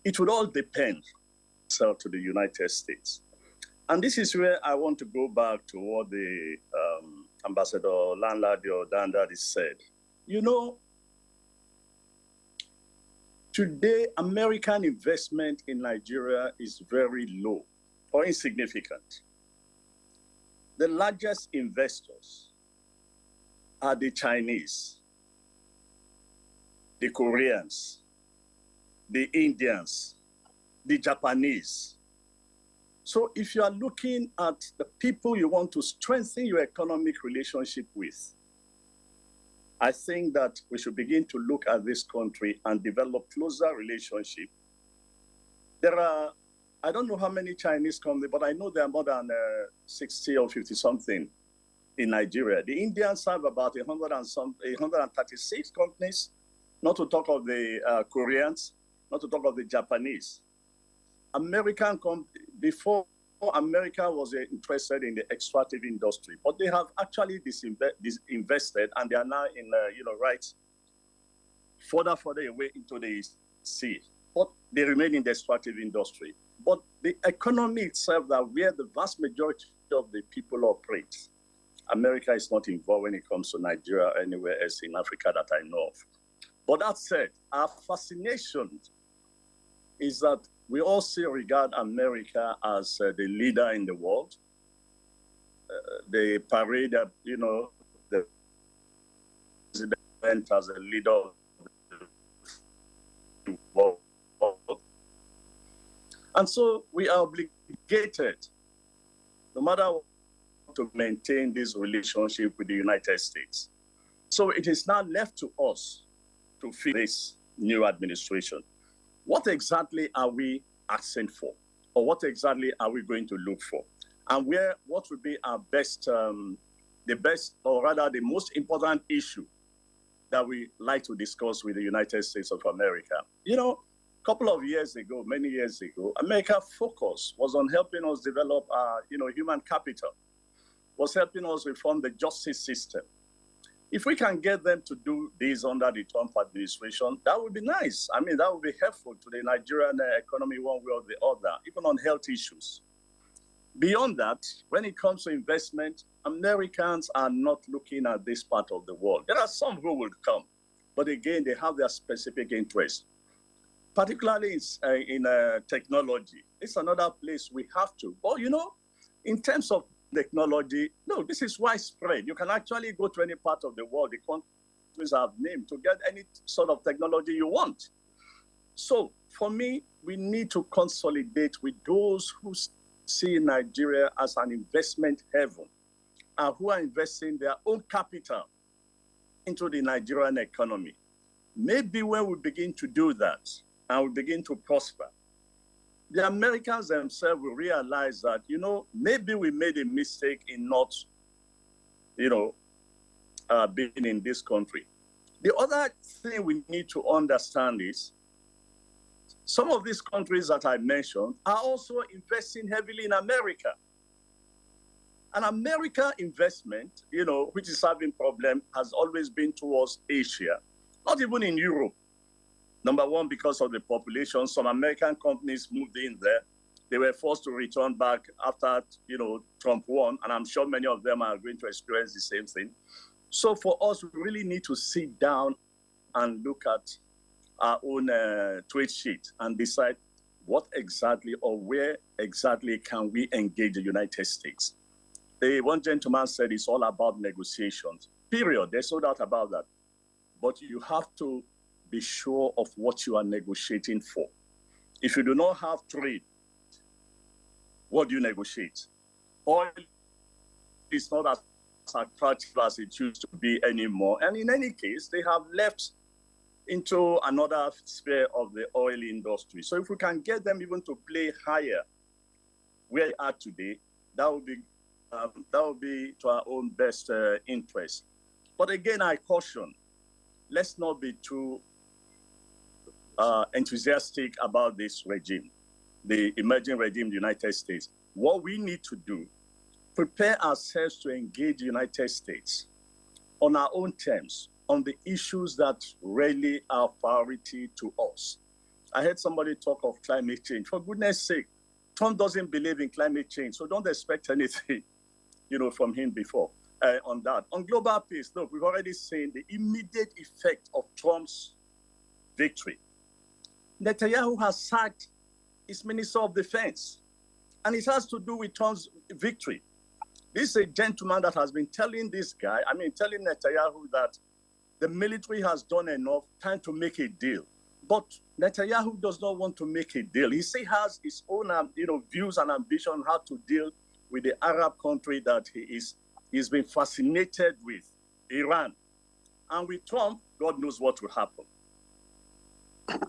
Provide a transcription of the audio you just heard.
it would all depend to the United States. And this is where I want to go back to what the Ambassador Lanladi or Dandadi said. You know, today, American investment in Nigeria is very low or insignificant. The largest investors are the Chinese, the Koreans, the Indians, the Japanese. So if you are looking at the people you want to strengthen your economic relationship with, I think that we should begin to look at this country and develop closer relationship. There are, I don't know how many Chinese companies, but I know there are more than 60 or 50 something in Nigeria. The Indians have about 136 companies, not to talk of the Koreans, not to talk of the Japanese. Before America was interested in the extractive industry, but they have actually disinvested, and they are now in, right further away into the sea. But they remain in the extractive industry. But the economy itself, that where the vast majority of the people operate, America is not involved when it comes to Nigeria or anywhere else in Africa that I know of. But that said, our fascination is that we also regard America as the leader in the world. They parade, the president as a leader of the world. And so we are obligated, no matter what, to maintain this relationship with the United States. So it is now left to us to fill this new administration. What exactly are we asking for? Or what exactly are we going to look for? And what would be our the most important issue that we like to discuss with the United States of America? You know, a couple of years ago, many years ago, America's focus was on helping us develop our, human capital, was helping us reform the justice system. If we can get them to do this under the Trump administration, that would be nice. I mean, that would be helpful to the Nigerian economy one way or the other, even on health issues. Beyond that, when it comes to investment, Americans are not looking at this part of the world. There are some who will come, but again, they have their specific interests, particularly in technology. It's another place we have to. But, in terms of technology, no, this is widespread. You can actually go to any part of the world, the countries I've named, to get any sort of technology you want. So for me, we need to consolidate with those who see Nigeria as an investment haven and who are investing their own capital into the Nigerian economy. Maybe when we begin to do that and we begin to prosper, the Americans themselves will realize that, maybe we made a mistake in not, being in this country. The other thing we need to understand is some of these countries that I mentioned are also investing heavily in America. And America investment, which is having problem, has always been towards Asia, not even in Europe. Number one, because of the population, some American companies moved in there. They were forced to return back after, Trump won, and I'm sure many of them are going to experience the same thing. So for us, we really need to sit down and look at our own trade sheet and decide what exactly or where exactly can we engage the United States. One gentleman said it's all about negotiations, period. There's no doubt about that. But you have to be sure of what you are negotiating for. If you do not have trade, what do you negotiate? Oil is not as attractive as it used to be anymore. And in any case, they have left into another sphere of the oil industry. So if we can get them even to play higher where they are today, that would be to our own best interest. But again, I caution, let's not be too enthusiastic about this regime, the emerging regime in the United States. What we need to do, prepare ourselves to engage the United States on our own terms, on the issues that really are priority to us. I heard somebody talk of climate change. For goodness sake, Trump doesn't believe in climate change, so don't expect anything, from him before on that. On global peace, look, we've already seen the immediate effect of Trump's victory. Netanyahu has sacked his Minister of Defense, and it has to do with Trump's victory. This is a gentleman that has been telling telling Netanyahu that the military has done enough, time to make a deal. But Netanyahu does not want to make a deal. He still has his own, views and ambition on how to deal with the Arab country that he's been fascinated with, Iran. And with Trump, God knows what will happen.